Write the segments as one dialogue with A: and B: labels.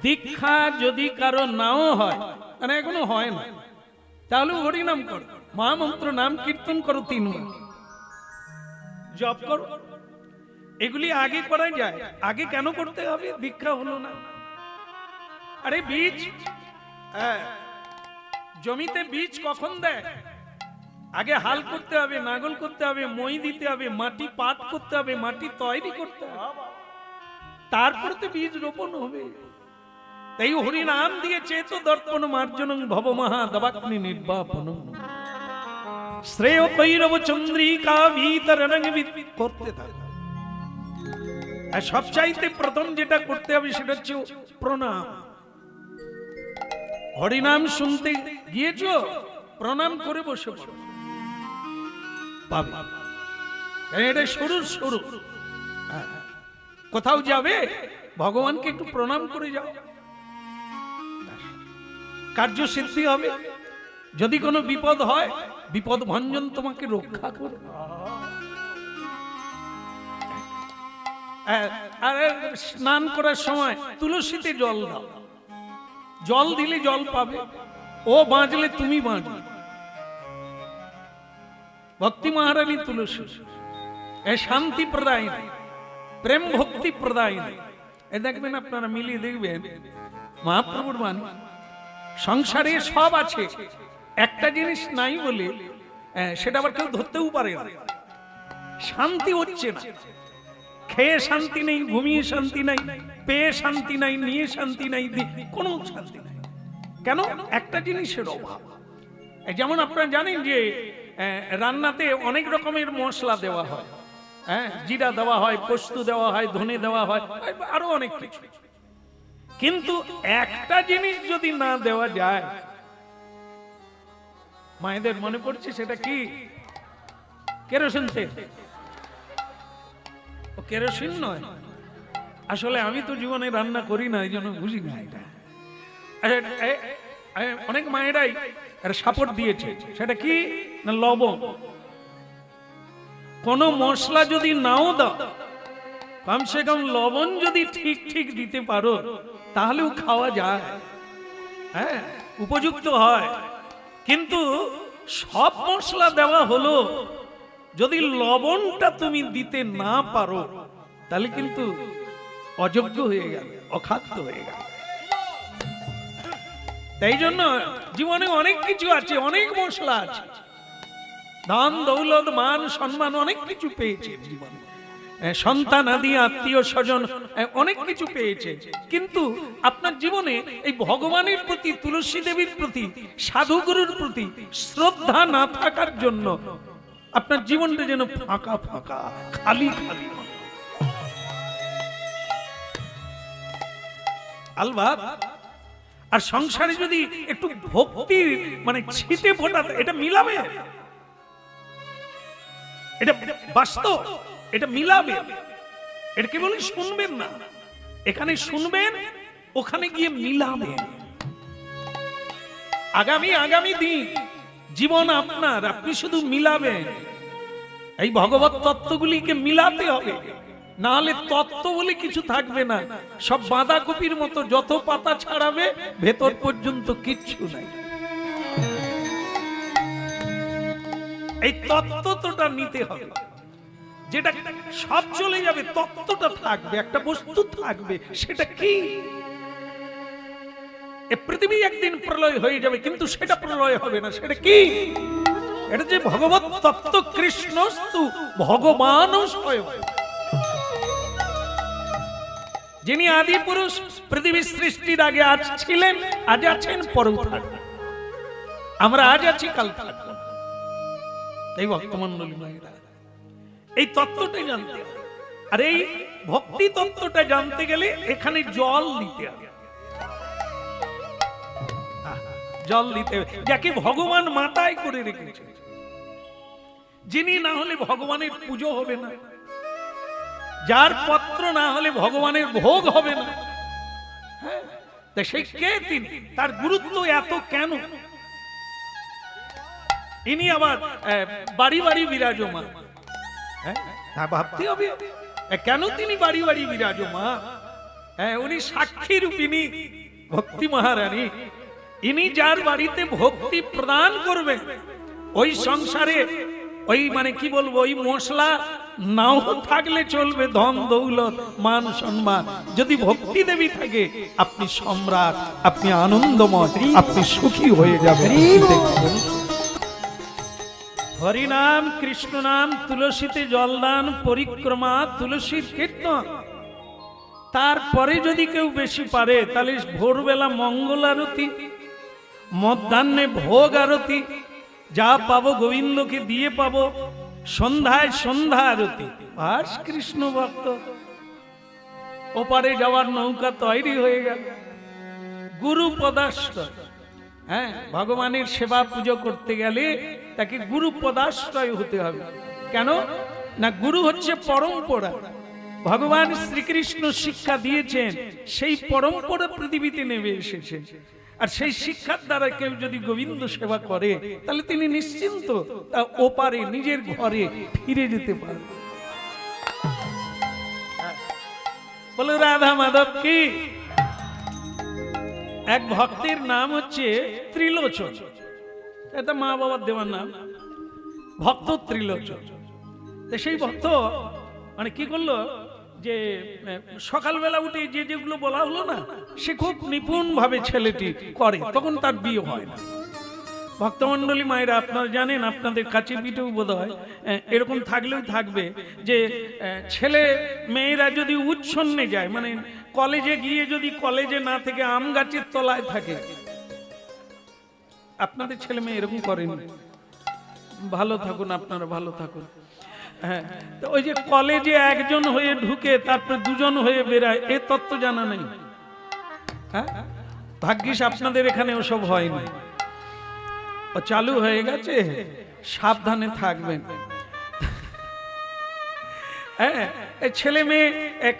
A: দীক্ষা যদি কারো নাও হয়, মানে এখনো হয় না, তাহলে হরিনাম করো, মহামন্ত্র নাম কীর্তন করো, 3 বার জপ করো। এগুলি আগে করা যায়। আগে কেন করতে হবে? দীক্ষা হলো না। আরে বীজ, জমিতে বীজ কখন দেয়? আগে হাল করতে হবে, নাঙ্গল করতে হবে, মই দিতে হবে, মাটি পাট করতে হবে, মাটি তৈরি করতে হবে, তারপর তো বীজ রোপণ হবে। তাই হরিনাম দিয়ে চেত দর্পণ মার্জনং ভব মহা দবাগ্নি নির্বাপন শ্রেয় কৈরব চন্দ্রিকা ভিতরণং করতে থাকে। আর সবচাইতে প্রথম যেটা করতে হবে সেটা হচ্ছে প্রণাম। হরিনাম শুনতে গিয়েছো, প্রণাম করে বসে পড়ো, পাবে। এটা শুরু শুরু। কোথাও যাবে, ভগবানকে একটু প্রণাম করে যাও, কার্য সিদ্ধি হবে। যদি কোনো বিপদ হয়, বিপদ ভঞ্জন তোমাকে রক্ষা করবে। আর স্নান করার সময় তুলসীতে জল দাও, জল দিলে জল পাবে, ও বাঁচলে তুমি বাঁচবে। ভক্তি মহারানী তুলসী এ শান্তি প্রদায়, প্রেম ভক্তি প্রদায়। এ দেখবেন আপনারা মিলিয়ে দেখবেন মহাপ্রভুর বাণী, সংসারে সব আছে, একটা জিনিস নাই বলে সেটা আবার কেউ ধরতেও পারে না। শান্তি হচ্ছে না, খেয়ে শান্তি নেই, ঘুমিয়ে শান্তি নাই, পেয়ে শান্তি নাই, নিয়ে শান্তি নাই, কোনো শান্তি নাই। কেন? একটা জিনিসের অভাব। যেমন আপনারা জানেন যে রান্নাতে অনেক রকমের মশলা দেওয়া হয়, জিরা দেওয়া হয়, পোস্ত দেওয়া হয়, ধনে দেওয়া হয়, আরো অনেক কিছু। কিন্তু একটা জিনিস যদি না দেওয়া যায়, মায়েদের মনে পড়ছে সেটা কি? কেরোসিন তেল। কেরোসিন নয়, আসলে আমি তো জীবনে রান্না করি না, এই জন্য বুঝি না এটা। অনেক মায়েরাই সাপোর্ট দিয়েছে, সেটা কি না লবণ। কোন মশলা যদি নাও দাও, কমসে কম লবণ যদি ঠিক ঠিক দিতে পারো, তাহলেও খাওয়া যায়, হ্যাঁ, উপযুক্ত হয়। কিন্তু সব মশলা দেওয়া হলো, যদি লবণটা তুমি দিতে না পারো, তাহলে কিন্তু অযোগ্য হয়ে গেল, অখাদ্য হয়ে গেল। তাই জন্য জীবনে অনেক কিছু আছে, অনেক মশলা আছে, ধন দৌলত মান সম্মান অনেক কিছু পেয়েছে জীবনে, সন্তান আদি আত্মীয় স্বজন অনেক কিছু পেয়েছে। কিন্তু আপনার জীবনে এই ভগবানের প্রতি, তুলসী দেবীর প্রতি, সাধুগুরুর প্রতি শ্রদ্ধা না থাকার জন্য আপনার জীবনটা যেন ফাঁকা ফাঁকা, খালি খালি। আলবাত আর সংসারে যদি একটু ভক্তি মানে ছিটে ফোটা, এটা মিলাবে, এটা বাস্তব, এটা মিলাবে। এটা কি বলি শুনবেন না, এখানে শুনবেন, ওখানে গিয়ে মিলাবেন। আগামী দিন জীবন আপনার, আপনি শুধু মিলাবেন। এই ভগবত তত্ত্বগুলিকে মিলাতে হবে, না হলে তত্ত্ব বলে কিছু থাকবে না। সব বাঁধাকপির মতো যত পাতা ছাড়াবে, ভেতর পর্যন্ত কিচ্ছু নাই। এই তত্ত্বটা নিতে হবে, যেটা সব চলে যাবে, তত্ত্বটা থাকবে, একটা বস্তু থাকবে। সেটা কি? এই পৃথিবী একদিন প্রলয় হয়ে যাবে, কিন্তু সেটা প্রলয় হবে না। সেটা কি? এটা যে ভগবত তত্ত্ব, কৃষ্ণস্তু ভগবান স্বয়ং, যিনি আদি পুরুষ, পৃথিবীর সৃষ্টির আগে আজ ছিলেন, আজ আছেন, পরেও থাকবেন। আমরা আজ আছি, কাল থাকবো। এই ভক্তমণ্ডলী মায়েরা, এই তত্ত্বটা জানতে হবে। আর এই ভক্তি তত্ত্বটা জানতে গেলে এখানে জল দিতে হবে, জল দিতে হবে, যাকে ভগবান মাথায় করে রেখেছে, যিনি না হলে ভগবানের পুজো হবে না, যার পত্র না হলে ভগবানের ভোগ হবে না। হ্যাঁ, সেই কে তিনি? তার গুরুত্ব এত কেন? ইনি আবার বাড়ি বাড়ি বিরাজমান। হ্যাঁ, ভাবতে হবে কেন তিনি বাড়ি বাড়ি বিরাজমান। উনি সাক্ষী রূপিণী, ভক্তি মহারানী, ইনি যার বাড়িতে ভক্তি প্রদান করবেন, ওই সংসারে ওই মানে কি বলবো, ওই মশলা নাও থাকলে চলবে, ধন দৌলত মান সম্মান, যদি ভক্তি দেবী থাকে আপনি সম্রাট, আপনি আনন্দময়, আপনি সুখী হয়ে যাবেন। হরিনাম, কৃষ্ণ নাম, তুলসীতে জলদান, পরিক্রমা, তুলসীর কীর্তন। তারপরে যদি কেউ বেশি পারে তাহলে ভোরবেলা মঙ্গল আরতি, মধ্যাহ্নে ভোগ আরতি, যা পাবো গোবিন্দকে দিয়ে পাবো, সন্ধ্যায় সন্ধ্যা আরতি। আর কৃষ্ণ ভক্ত, ওপারে যাওয়ার নৌকা তৈরি হয়ে গেল। গুরু পদাশ্রয়, হ্যাঁ, ভগবানের সেবা পুজো করতে গেলে তাকে গুরু পদাশ্রয় হতে হবে। কেন না, গুরু হচ্ছে পরম্পরা। ভগবান শ্রীকৃষ্ণ শিক্ষা দিয়েছেন, সেই পরম্পরা পৃথিবীতে নেমে এসেছে। আর সেই শিক্ষার দ্বারা কেউ যদি গোবিন্দ সেবা করে তাহলে তিনি নিশ্চিন্ত তা ওপারে নিজের ঘরে ফিরে যেতে পারে। বলে রাধা মাধব কি। এক ভক্তের নাম হচ্ছে ত্রিলোচন, এটা মা বাবার দেওয়ার নাম, ভক্ত ত্রিলোচন। সেই ভক্ত মানে কি করলো, যে সকালবেলা উঠে যে যেগুলো বলা হলো না, সে খুব নিপুণ ভাবে ছেলেটি করে, তখন তার বিয়ে হয় না। ভক্তমন্ডলী মায়েরা, আপনারা জানেন, আপনাদের কাছে পিঠেও বোধ হয় এরকম থাকলেও থাকবে, যে ছেলে মেয়েরা যদি উচ্ছন্নে যায়, মানে কলেজে গিয়ে যদি কলেজে না থেকে আম গাছের তলায় থাকে, আপনাদের ছেলে মেয়ে এরকম করেন? ভালো থাকুন, আপনারা ভালো থাকুন। হ্যাঁ, তো ওই যে কলেজে একজন হয়ে ঢুকে তারপরে দুজন হয়ে বেরায়, এ তত্ত্ব জানা নেই। হ্যাঁ, ভাগ্যিস আপনাদের এখানে ওসব হয়নি, ও চালু হয়ে গেছে, সাবধানে থাকবেন। হ্যাঁ, ছেলে মেয়ে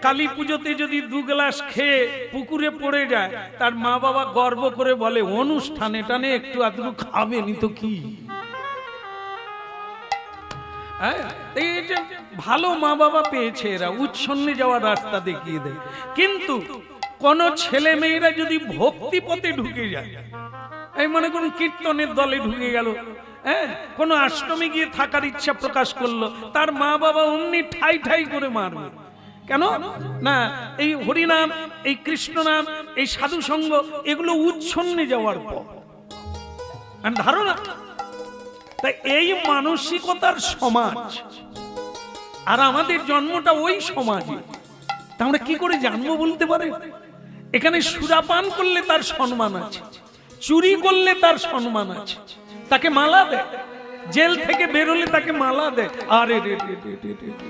A: কালী পুজোতে যদি 2 গ্লাস খেয়ে পুকুরে পড়ে যায়, তার মা বাবা গর্ব করে বলে, অনুষ্ঠানে টানে একটু আধটু খাবেনি তো কি। ভালো মা বাবা পেয়েছে, এরা উচ্ছন্নে যাওয়ার রাস্তা দেখিয়ে দেয়। কিন্তু কোন ছেলে মেয়েরা যদি ভক্তি পথে ঢুকে যায়, এই মনে করুন কীর্তনের দলে ঢুকে গেল, হ্যাঁ, কোন আশ্রমে গিয়ে থাকার ইচ্ছা প্রকাশ করলো, তার মা বাবা অমনি ঠাই ঠাই করে মারবে। কেন না, এই হরিনাম, এই কৃষ্ণ নাম, এই সাধু সঙ্গ, এগুলো উচ্ছন্নে যাওয়ার পর ধারণা। তাই এই মানসিকতার সমাজ, আর আমাদের জন্মটা ওই সমাজে। তা আমরা কি করে জানবো বলতে পারে? এখানে সুরাপান করলে তার সম্মান আছে, চুরি করলে তার সম্মান আছে, তাকে মালা দেয়, জেল থেকে বেরোলে তাকে মালা দেয়। আরে রে রে রে রে রে।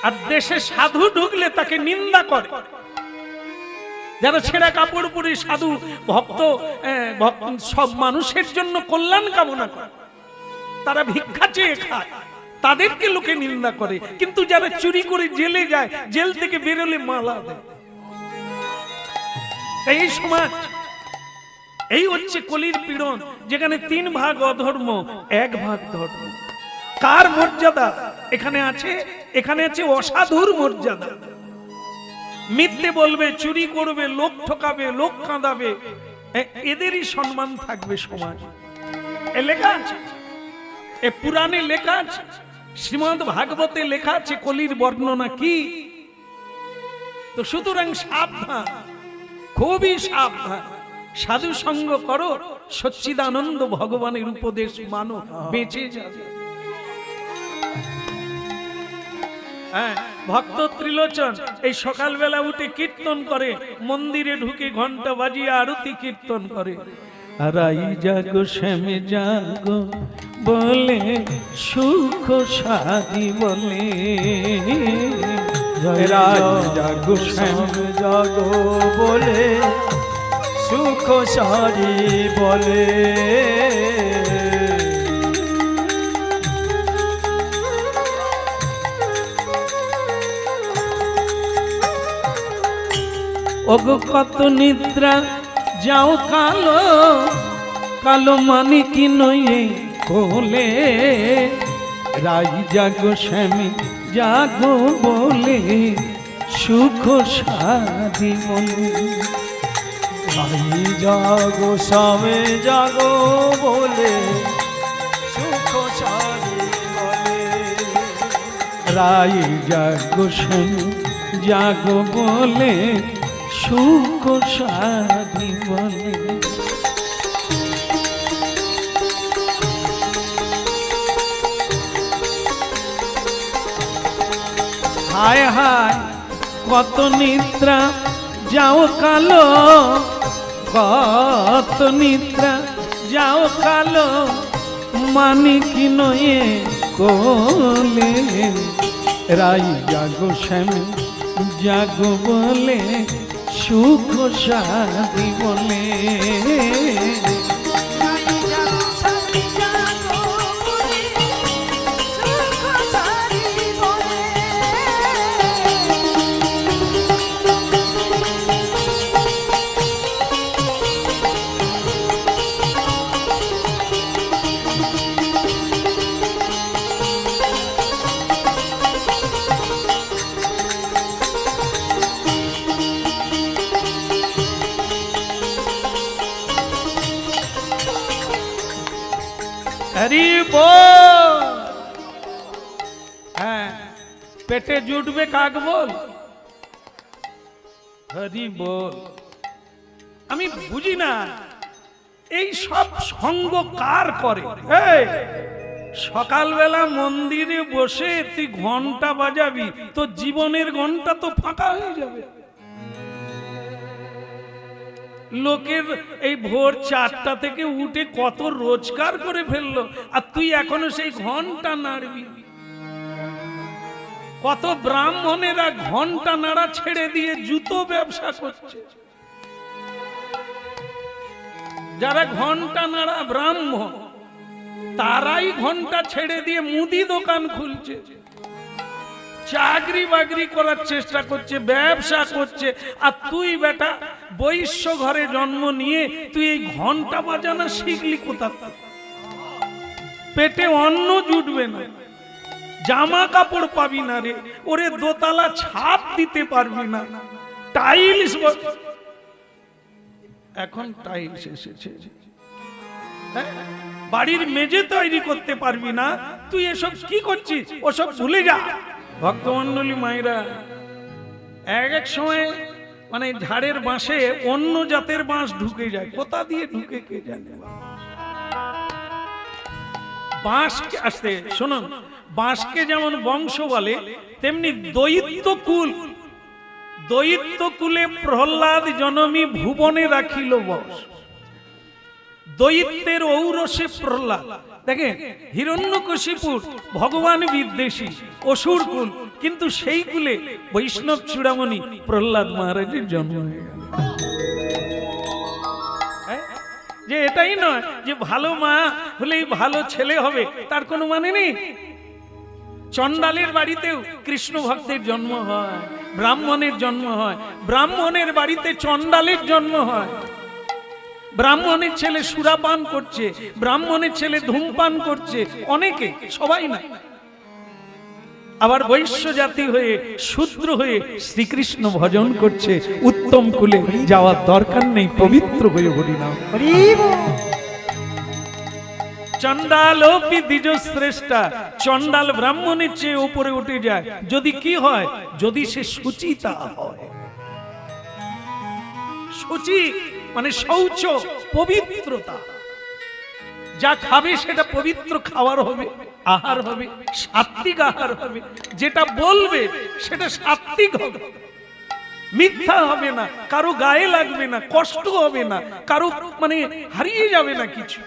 A: আর দেশে সাধু ঢুকলে তাকে নিন্দা করে। যারা ছেঁড়া কাপড় পরে সাধু ভক্ত, সব মানুষের জন্য কল্যাণ কামনা করে, তারা ভিক্ষা চেয়ে খায়, তাদেরকে লোকে নিন্দা করে। কিন্তু যারা চুরি করে জেলে যায়, জেল থেকে বেরোলে মালা দেয়। এই সমাজ, এই হচ্ছে কলির পীড়ন, যেখানে 3 ভাগ অধর্ম, 1 ভাগ ধর্ম। কার মর্যাদা এখানে আছে? এখানে আছে অসাধুর মর্যাদা। মিথ্যে বলবে, চুরি করবে, লোক ঠকাবে, লোক কাঁদাবে, এদেরই সম্মান থাকবে সমাজ। এ লেখা আছে, এ পুরাণে লেখা আছে, শ্রীমদ্ ভাগবতে লেখা আছে কলির বর্ণনা কি। তো সুতরাং সাবধান, খুবই সাবধান। সাধু সঙ্গ করো, সচ্চিদানন্দ ভগবানের উপদেশ মানো, বেঁচে যাবে। হ্যাঁ, ভক্ত ত্রিলোচন এই সকালবেলা উঠে কীর্তন করে, মন্দিরে ঢুকে ঘন্টা বাজিয়ে আরতি কীর্তন করে। রাই জাগো শ্যামে জাগো বলে, সুখ সাধি বলে,
B: রাই জাগো শ্যামে জাগো বলে, সুখ সাধি বলে।
A: ওগো কত নিদ্রা যাও কালো, কালো মানে কি নয়ে কোলে, রাই জাগো শ্যামে জাগো বলে, সুখ সাধি বলে।
B: রাই জাগো স্বামী জাগো বলে সুখ সারি বলে।
A: রাই জাগো স্বামী জাগো বলে সুখ সাধি বলে। হায় হায় কত নিদ্রা যাও কালো, কত নিদ্রা যাও কালো, মানিক নয়ে কোলে। রাই জাগো শ্যামে জাগো বলে সুখ সাধি বলে। হরি বল। হ্যাঁ, পেটে জুটবে কাক বল, হরি বল। আমি বুঝি না এই সব সঙ্গ কার করে। এই সকালবেলা মন্দিরে বসে তুই ঘন্টা বাজাবি, তো জীবনের ঘন্টা তো ফাঁকা হয়ে যাবে। লোকের এই ভোর 4টা থেকে উঠে কত রোজগার করে ফেললো, আর তুই এখনো সেই ঘন্টা নাড়বি। কত ব্রাহ্মণেরা ঘন্টা নাড়া ছেড়ে দিয়ে জুতো ব্যবসা করছে। যারা ঘন্টা নাড়া ব্রাহ্মণ, তারাই ঘন্টা ছেড়ে দিয়ে মুদি দোকান খুলছে, চাকরি বাকরি করার চেষ্টা করছে, ব্যবসা করছে। আর তুই বেটা বৈশ্য ঘরে জন্ম নিয়ে তুই এই ঘন্টা বাজানো শিখলি কোথা? পেটে অন্ন জুটবে না, জামা কাপড় পাবি না রে, ওরে দোতলা ছাদ দিতে পারবি না, টাইলস। এখন টাইলস এসেছে, বাড়ির মেঝে তৈরি করতে পারবি না। তুই এসব কি করছিস? ওসব ভুলে যা। ভক্তমণ্ডলী মায়েরা, এক সময় মানে ঝাড়ের বাঁশে অন্য জাতের বাঁশ ঢুকে যায়, কোথা দিয়ে ঢুকে কে জানে। বাঁশকে আসতে শুনুন, বাঁশকে যেমন বংশ বলে, তেমনি দৈত্য কুল। দৈত্য কুলে প্রহ্লাদ জনমী ভুবনে রাখিল বস। দৈত্যের ঔরসে প্রহ্লাদ। দেখেন, হিরণ্যকশিপুর ভগবান বিদ্বেষী অসুর কুল, কিন্তু সেই কুলে বৈষ্ণব চূড়ামণি প্রহ্লাদ মহারাজের জন্ম হয়ে গেল। যে এটাই নয় যে ভালো মা হলেই ভালো ছেলে হবে, তার কোনো মানে নেই। চণ্ডালের বাড়িতেও কৃষ্ণ ভক্তের জন্ম হয়, ব্রাহ্মণের জন্ম হয়, ব্রাহ্মণের বাড়িতে চণ্ডালের জন্ম হয়। ব্রাহ্মণের ছেলে সুরাপান করছে, ব্রাহ্মণের ছেলে ধূমপান করছে, অনেকে, সবাই না। আবার বৈশ্য জাতি হয়ে শূদ্র হয়ে শ্রীকৃষ্ণ ভজন করছে। উত্তম কুলে যাওয়ার দরকার নেই, পবিত্র হয়ে হরিনাম। চণ্ডালোপি দ্বিজ শ্রেষ্ঠা। চণ্ডাল ব্রাহ্মণের চেয়ে উপরে উঠে যায় যদি কি হয়, যদি সে শুচিতা হয়। শুচি মানে শৌচ, পবিত্রতা। যা খাবে সেটা পবিত্র খাওয়ার হবে, আহার হবে, সাত্বিক আহার হবে। যেটা বলবে সেটা সাত্বিক হবে, মিথ্যা হবে না, কারো গায়ে লাগবে না, কষ্ট হবে না, কারো মানে হারিয়ে যাবে না কিছু।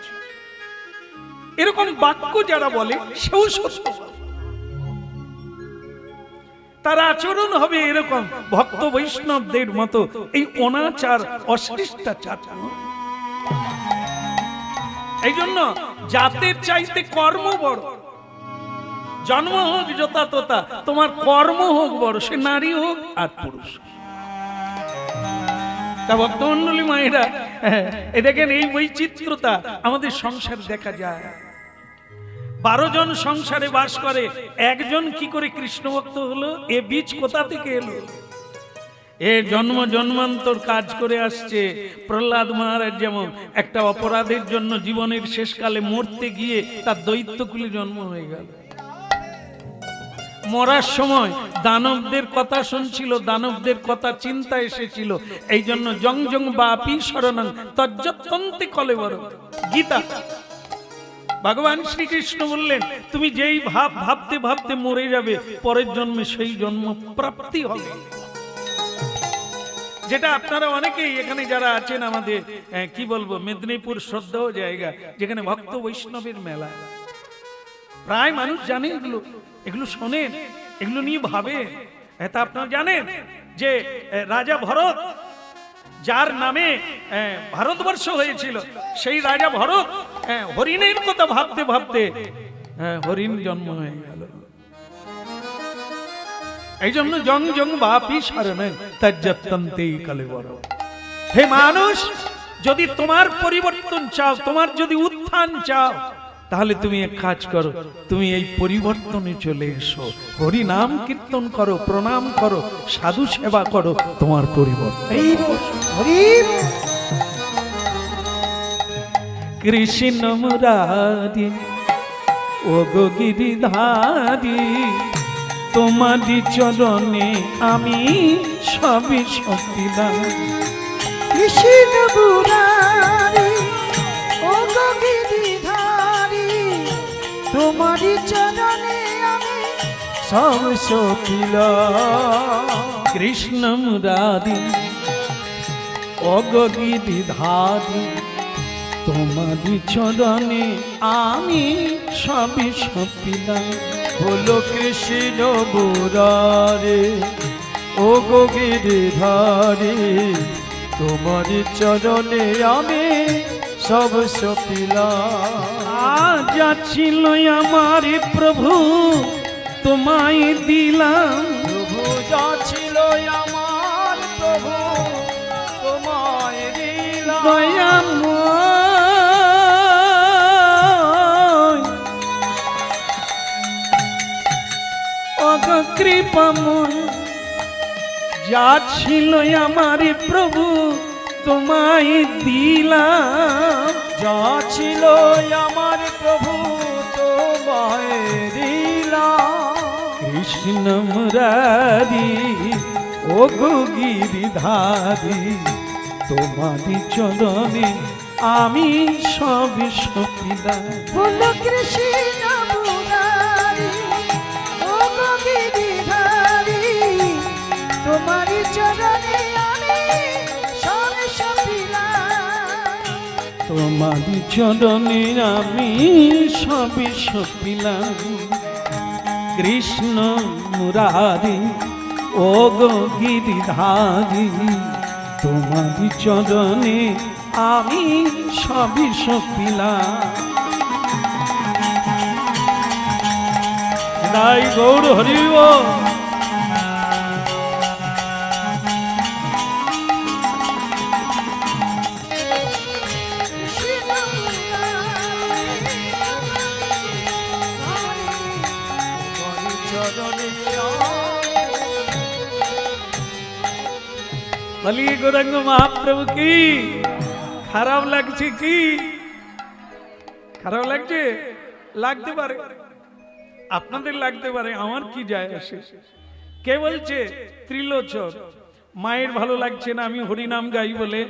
A: এরকম বাক্য যারা বলে সেও সত্য, তার আচরণ হবে এরকম ভক্ত বৈষ্ণবদের মতো, এই অনাচার অশিষ্টাচার। এই জন্য জাতের চাইতে কর্ম বড়। জন্ম হোক যথা তথা, তোমার কর্ম হোক বড়, সে নারী হোক আর পুরুষ। তা ভক্তমণ্ডলী মায়েরা, এই দেখেন এই বৈচিত্র্যতা আমাদের সংসার দেখা যায়। 12 জন সংসারে বাস করে, একজন কি করে কৃষ্ণ ভক্ত হলো? এ বীজ কোথা থেকে এলো? এ জন্ম জন্মান্তর কাজ করে আসছে। প্রহ্লাদ মহারাজ যেমন একটা অপরাধের জন্য জীবনের শেষকালে মরতে গিয়ে তার দৈত্যকুলে জন্ম হয়ে গেল। মরার সময় দানবদের কথা শুনছিল, দানবদের কথা চিন্তা এসেছিল, এই জন্য জং জং বাপি শরণং তজ্জত্যন্তে কলেবর। গীতা ভগবান শ্রীকৃষ্ণ বললেন, তুমি যেই ভাবতে ভাবতে মরে যাবে, পরের জন্মে সেই জন্ম প্রাপ্তি হবে। যেটা আপনারা অনেকেই এখানে যারা আছেন আমাদের কি বলবো মেদিনীপুর শ্রদ্ধেয় জায়গা, যেখানে ভক্ত বৈষ্ণবের মেলা, প্রায় মানুষ জানে এগুলো, এগুলো শোনেন, এগুলো নিয়ে ভাবে। তা আপনারা জানেন যে রাজা ভরত, যার নামে ভারতবর্ষ হয়েছিল, সেই রাজা ভরত হরিণের কথা ভাবতে ভাবতে হরিণ জন্ম হয়ে গেল। এই জন্য জং জং বাপি শরণং তজ্জত্যন্তে কলেবর। হে মানুষ, যদি তোমার পরিবর্তন চাও, তোমার যদি উত্থান চাও, তাহলে তুমি এক কাজ করো, তুমি এই পরিবর্তনে চলে এসো, হরি নাম কীর্তন করো, প্রণাম করো, সাধু সেবা করো, তোমার পরিবর্তন। কৃষ্ণ মুরারি ও গো গিরিধারী, তোমারি চরণে আমি সবই সপিলাম।
C: কৃষ্ণ মুরারি ও গো গিরিধারী, তোমারি চরণে আমি
B: সব সপিলাম।
A: কৃষ্ণ মুরারি ও গো গিরিধারী, তোমারি চরণে আমি সবই সপিলাম।
B: বলো কৃষ্ণ মুরারে ও গো গিরিধারী, তোমার চরণে আমি সব সপিলাম।
A: আজ ছিল আমার প্রভু তোমায় দিলাম,
B: প্রভু যা ছিল আমার প্রভু তোমায় দিলাম।
A: দয়াময় কৃপাময়, যা ছিল আমার প্রভু তোমায় দিলাম।
B: যা ছিল আমার প্রভু তোমায় দিলাম।
A: কৃষ্ণ মুরারি ও গো গিরিধারী, তোমারি চরণে আমি সব সপিলাম।
C: বলো কৃষ্ণ মুরারি ও গো গিরিধারী, তোমারি চরণে আমি সব সপিলাম।
A: তোমারি চরণে আমি সব সপিলাম। কৃষ্ণ মুরারি ও গো গিরিধারী, তোমারি চরণে আমি সব সপিলাম। তাই গৌর হরি বল।
C: কৃষ্ণ মুরারি
B: তোমার চরণে
A: বলি গৌরাঙ্গ মহাপ্রভু কি খারাপ লাগছে? কি খারাপ লাগছে? লাগতে পারে, আপনাদের লাগতে পারে, আমার কি যায় আসে? কে বলছে ত্রিলোচন মায়ের ভালো লাগছে না আমি হরিনাম গাই বলে,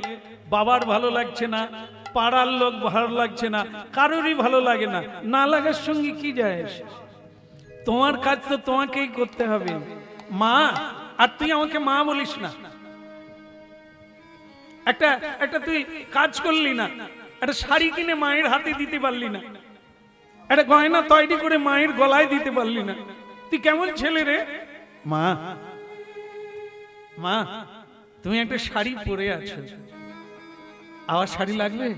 A: বাবার ভালো লাগছে না, পাড়ার লোক ভালো লাগছে না, কারোরই ভালো লাগে না, না লাগার সঙ্গে কি যায় আসে? তোমার কাজ তো তোমাকেই করতে হবে মা। আর তুই আমাকে মা বলিস না। একটা তুই কাজ করলি না, একটা শাড়ি কিনে মায়ের হাতে দিতে পারলি না, একটা গয়না তৈরি করে মায়ের গলায় দিতে পারলি না, তুই কেমন ছেলে রে? মা মা তুমি একটা শাড়ি পরে আছো, আবার শাড়ি লাগবে?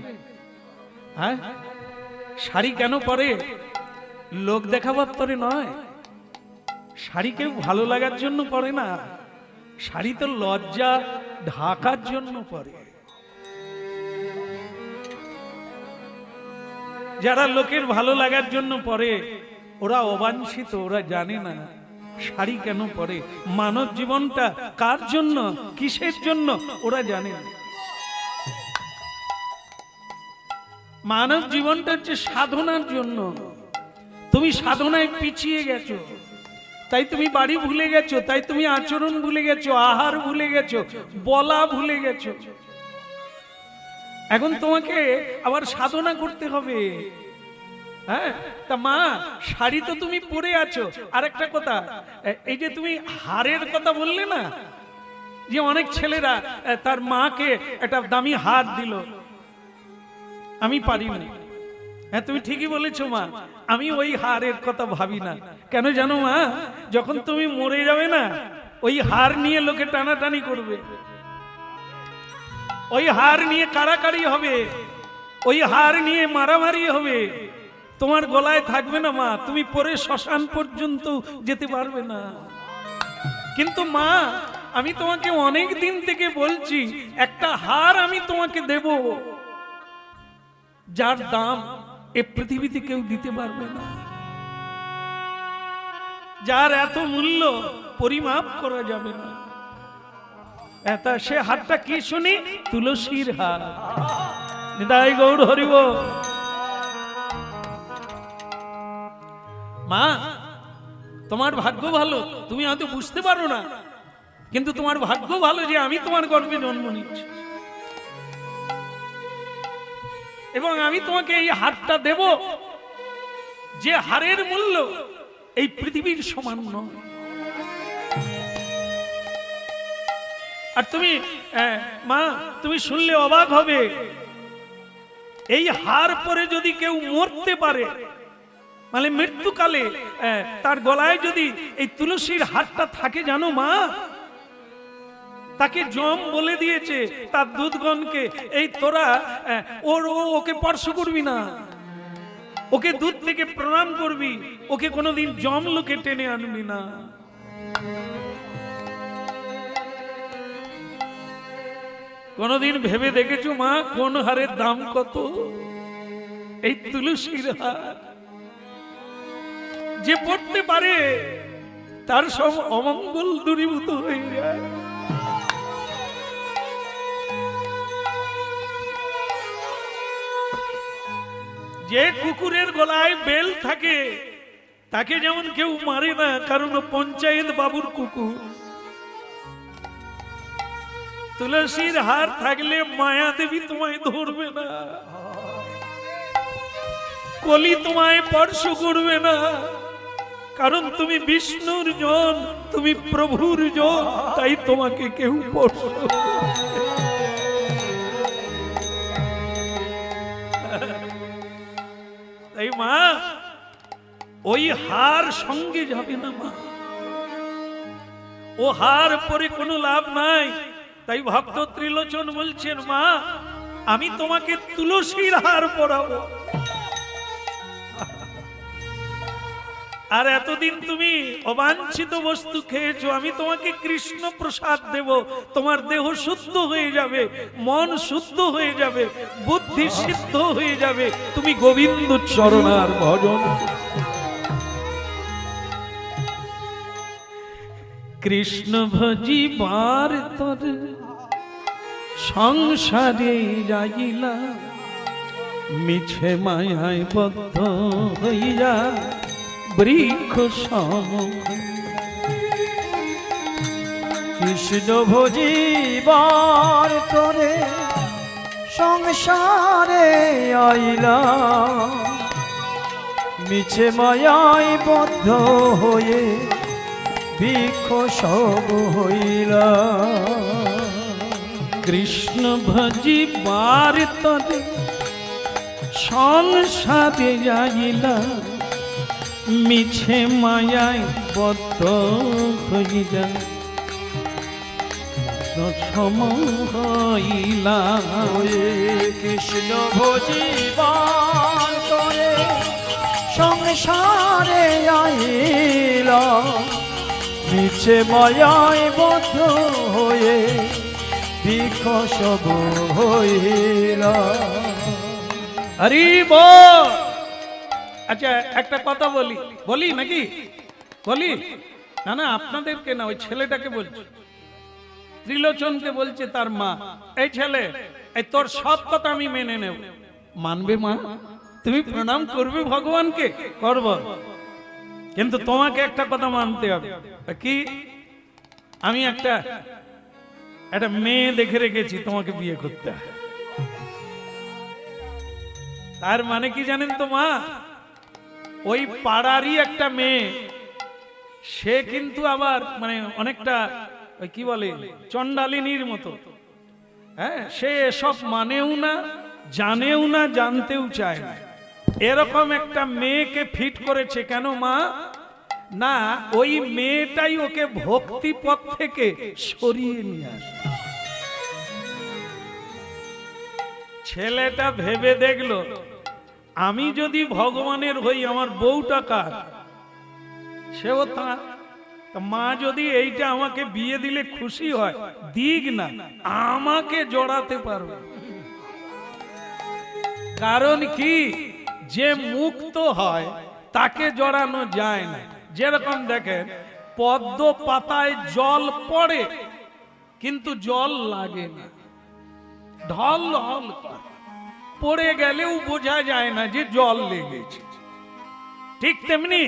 A: হ্যাঁ, শাড়ি কেন পরে? লোক দেখাবার তরে নয়, শাড়ি কেউ ভালো লাগার জন্য পরে না, শাড়ি তো লজ্জা ঢাকার জন্য পরে। যারা লোকের ভালো লাগার জন্য পরে ওরা অবাঞ্ছিত, ওরা জানে না শাড়ি কেন পরে, মানব জীবনটা কার জন্য, কিসের জন্য ওরা জানে না। মানব জীবনটা হচ্ছে সাধনার জন্য। তুমি সাধনায় পিছিয়ে গেছো, তাই তুমি বাড়ি ভুলে গেছো, তাই তুমি আচরণ ভুলে গেছো, আহার ভুলে গেছো, বলা ভুলে গেছো। এখন তোমাকে আবার সাধনা করতে হবে। হ্যাঁ, তা মা শাড়ি তো তুমি পরে আছো। আর একটা কথা, এই যে তুমি হারের কথা বললে না, যে অনেক ছেলেরা তার মাকে একটা দামি হার দিল, আমি পারি না। হ্যাঁ, তুমি ঠিকই বলেছো মা, আমি ওই হারের কথা ভাবি না। কেন জানো মা, যখন তুমি মরে যাবে না, ওই হার নিয়ে লোকে টানাটানি করবে, ওই হার নিয়ে কাড়াকাড়ি হবে, ওই হার নিয়ে মারামারি হবে। তোমার গলায় থাকবে না মা, তুমি পরে শ্মশান পর্যন্ত যেতে পারবে না। কিন্তু মা, আমি তোমাকে অনেক দিন থেকে বলছি, একটা হার আমি তোমাকে দেব, যার দাম এ পৃথিবীতে কেউ দিতে পারবে না, যার এত মূল্য পরিমাপ করা যাবে না। তা সে হারটা কি শুনি? তুলসীর হার। নিতাই গৌর হরিব। মা, তোমার ভাগ্য ভালো, তুমি হয়তো বুঝতে পারো না, কিন্তু তোমার ভাগ্য ভালো যে আমি তোমার গর্ভে জন্ম নিচ্ছি, এবং আমি তোমাকে এই হারটা দেব, যে হারের মূল্য এই পৃথিবীর সমান নয়। আর তুমি মা, তুমি শুনলে অবাক হবে, এই হার পরে যদি কেউ মরতে পারে, মানে মৃত্যুকালে তার গলায় যদি এই তুলসীর হারটা থাকে, জানো মা, তাকে যম বলে দিয়েছে তার দুধগণকে, এই তোরা ওকে স্পর্শ করবি না, ওকে দুধ থেকে প্রণাম করবি, ওকে কোনোদিন যম লোকে টেনে আনবি না। কোনদিন ভেবে দেখেছো মা, কোন হারের দাম কত? এই তুলসীর হার। যে পড়তে পারে তার সব অমঙ্গল দূরীভূত হয়ে যায়। যে কুকুরের গলায় বেল থাকে তাকে যেমন কেউ মারে না, কারণ পঞ্চায়েত বাবুর কুকুর। তুলসীর হার থাকলে মায়া দেবী তোমায় ধরবে না, কলি তোমায় স্পর্শ করবে না, কারণ তুমি বিষ্ণুর জন, তুমি প্রভুর জন, তাই তোমাকে কেউ স্পর্শ করবে না। তাই মা, ওই হার সঙ্গে যাবে না মা, ও হার পরে কোনো লাভ নাই। তাই ভক্ত ত্রিলোচন বলছেন, মা আমি তোমাকে তুলসীর হার পরাবো। আর এতদিন তুমি অবাঞ্ছিত বস্তু খেয়েছো, আমি তোমাকে কৃষ্ণ প্রসাদ দেব, তোমার দেহ শুদ্ধ হয়ে যাবে, মন শুদ্ধ হয়ে যাবে, বুদ্ধি সিদ্ধ হয়ে যাবে, তুমি গোবিন্দ চরণার ভজন। কৃষ্ণ ভজিবার তরে সংসারে যাইলা, মিছে মায়ায় বদ্ধ হইয়া বৃক্ষ সম।
B: কৃষ্ণ ভজিবার তরে সংসারে আইলা, মিছে মায়ায় বদ্ধ হয়ে বৃক্ষ সম হইলা।
A: কৃষ্ণ ভজিবার তরে সংসারে যাইলা, মিছে মায়ায় বদ্ধ হইলা সম হইলা।
B: কৃষ্ণ ভজিবার তরে সংসারে আইলা, মিছে মায়ায় বদ্ধ হয়ে বৃক্ষ সম হইলা।
A: হরি বল। আচ্ছা একটা কথা বলি নাকি? বলি। না না, আপনাদেরকে না, ওই ছেলেটাকে বলছে, ত্রিলোচনকে বলছে তার মা, এই ছেলে, এই তোর সব কথা আমি মেনে নেব। মানবে মা? তুমি প্রণাম করবে ভগবানকে? করব, কিন্তু তোমাকে একটা কথা মানতে হবে। কি? আমি একটা মেয়ে দেখে রেখেছি, তোমাকে বিয়ে করতে হবে। তার মানে কি জানেন তো মা? ওই পাড়ারই একটা মেয়ে, সে কিন্তু আবার মানে অনেকটা ওই কি বলে চন্ডালিনীর মতো। হ্যাঁ, সে এসব মানেও না, জানেও না, জানতেও চায় না। এরকম একটা মেয়েকে ফিট করেছে কেন মা? না, ওই মেয়েটাই ওকে ভক্তি পথ থেকে সরিয়ে নিয়ে আসে। ছেলেটা ভেবে দেখলো, আমি যদি ভগবানের হই, আমার বউটা কার? সেও তার। মা যদি এইটা আমাকে বিয়ে দিলে খুশি হয়, দিক না, আমাকে জড়াতে পারবে। কারণ কি? যে মুক্ত হয় তাকে জড়ানো যায় না। যেরকম দেখেন, পদ্ম পাতায় জল পড়ে কিন্তু জল লাগে না, ঢল ঢল করে। পড়ে গেলেও বোঝা যায় না যে জল লেগেছে। ঠিক তেমনি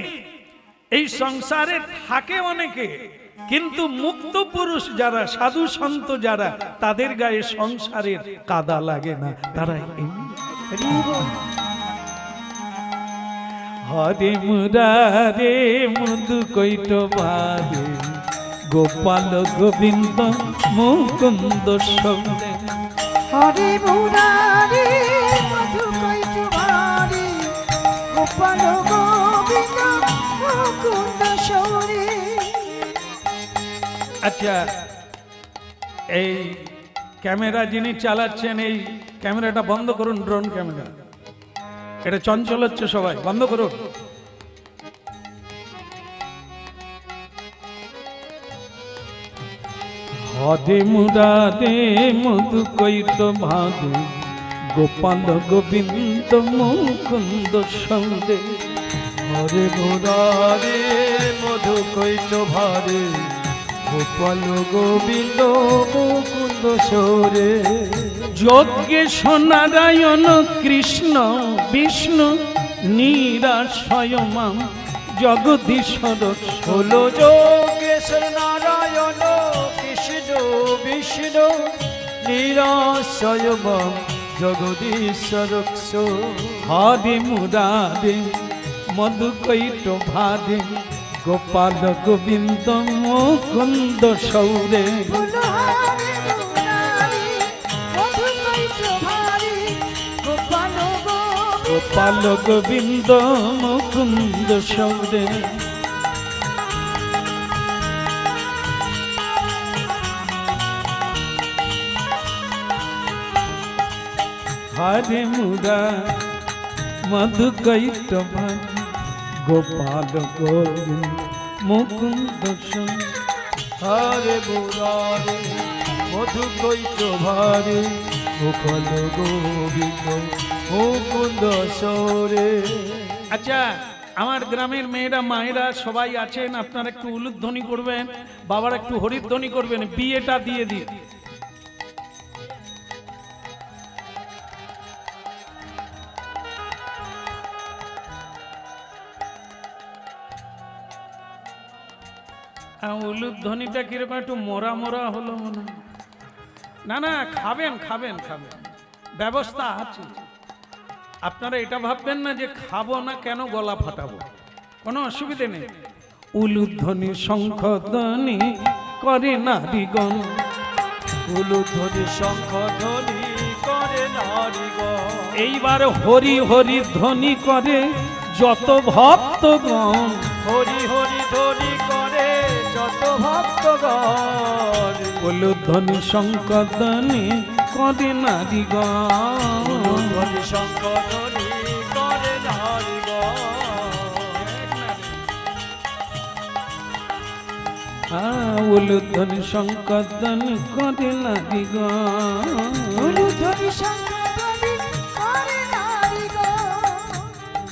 A: এই সংসারে থাকে অনেকে, কিন্তু মুক্ত পুরুষ যারা, সাধু সন্ত যারা, তাদের গায়ে সংসারের কাদা লাগে না। তারা হরে মুরারে মধু কৈট ভারে গোপাল গোবিন্দ মুকুন্দ সৌরে।
C: হরে মুরারি মধু কৈট ভারি গোপাল গোবিন্দ মুকুন্দ সৌরে।
A: আচ্ছা, এই ক্যামেরা যিনি চালাচ্ছেন, এই ক্যামেরাটা বন্ধ করুন। ড্রোন ক্যামেরা, এটা চঞ্চল হচ্ছে, সবাই বন্ধ করুন। হরে মুরারে মধু কৈট ভারে গোপাল গোবিন্দ মুকুন্দ সৌরে।
B: হরে মুরারে মধু কৈট ভারে গোপাল গোবিন্দ মুকুন্দ সৌরে।
A: যজ্ঞেশ নারায়ণ কৃষ্ণ বিষ্ণু নিরাশয় মাম জগদীশ্বর।
B: হলো যোগেশ্বর নারায়ণ কৃষ্ণ বিষ্ণু নিরাশয় মাম জগদীশ্বর।
A: হরে মুরারে মধু কৈট ভারে গোপাল গোবিন্দ মুকুন্দ সৌরে।
C: বলো হরে মুরারি মধু কৈট ভারি গোপাল
A: গোপাল গোবিন্দ মুকুন্দ সৌরে। হরে মুরা মধু কৈট ভারে গোপাল গোবিন্দ মুকুন্দ সৌরে।
B: হরে মুরারে মধু কৈট ভারে গোপাল গোবিন্দ মুকুন্দ সৌরে।
A: আচ্ছা, আমার গ্রামের মেয়েরা, মায়েরা সবাই আছেন, আপনারা একটু উলুধ্বনি করবেন, বাবার একটু হরিধ্বনি করবেন, বিয়েটা দিয়ে দিন। উলুধ্বনিটা কিরকম একটু মোরা মোরা হলো মনে হয়। না না, খাবেন খাবেন খাবেন, ব্যবস্থা আছে। আপনারা এটা ভাববেন না যে খাবো না, কেন গলা ফাটাবো, কোনো অসুবিধে নেই। উলুধ্বনি শঙ্খধ্বনি করে নারীগণ।
B: উলুধ্বনি শঙ্খধ্বনি করে নারীগণ।
A: এইবার হরি হরি ধ্বনি করে যত ভক্তগণ।
B: হরি হরি ধ্বনি করে যত ভক্তগণ।
A: উলুধ্বনি শঙ্খধ্বনি করে নারীগণ।
B: উলুধ্বনি শঙ্খধ্বনি করে নারীগণ।
A: উলুধ্বনি শঙ্খধ্বনি করে নারীগণ।
C: উলুধ্বনি শঙ্খধ্বনি করে নারীগণ।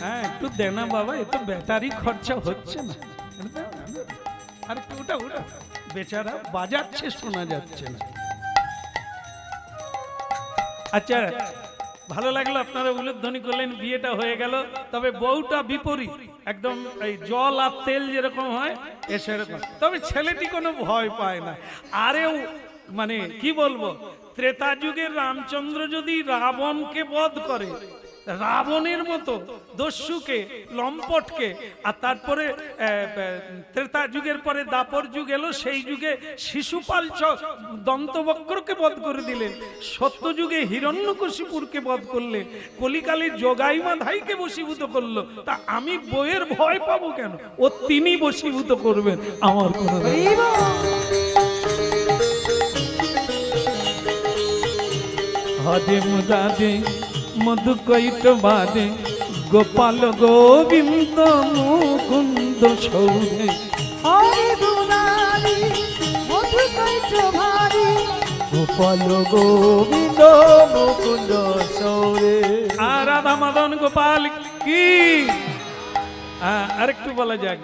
A: হ্যাঁ, একটু দেনা বাবা, এ তো ব্যাটারি খরচা হচ্ছে না। আর একটু ওটা ওটা বেচারা বাজাচ্ছে, শোনা যাচ্ছে না। আচ্ছা, ভালো লাগলো আপনারা উলুধ্বনি করলেন, বিয়েটা হয়ে গেল। তবে বউটা বিপরীত, একদম এই জল আর তেল যেরকম হয় এ সেরকম। তবে ছেলেটি কোনো ভয় পায় না। আরেও মানে কি বলবো, ত্রেতা যুগের রামচন্দ্র যদি রাবণকে বধ করে, রাবণের মতো দস্যুকে, লম্পটকে, আর তারপরে ত্রেতা যুগের পরে দাপর যুগ এলো, সেই যুগে শিশুপাল দন্তবক্রকে বধ করে দিলেন, সত্য যুগে হিরণ্যকশিপুরকে বধ করলেন, কলিকালে যোগাইমা ধাইকে বশীভূত করলো। তা আমি বইয়ের ভয় পাবো কেন? ও তিনি বশীভূত করবেন, আমার কোনো
C: হরি বল।
A: হদে মুদাদে মধু কৈট বাদে গোপাল গোবিন্দ মুকুন্দ সৌধে।
C: হরি মুরারি মধু কৈট ভারি
B: গোপাল গোবিন্দ মুকুন্দ সৌরে।
A: আর রাধা মদন গোপাল কি, আরেকটু বলা যাক।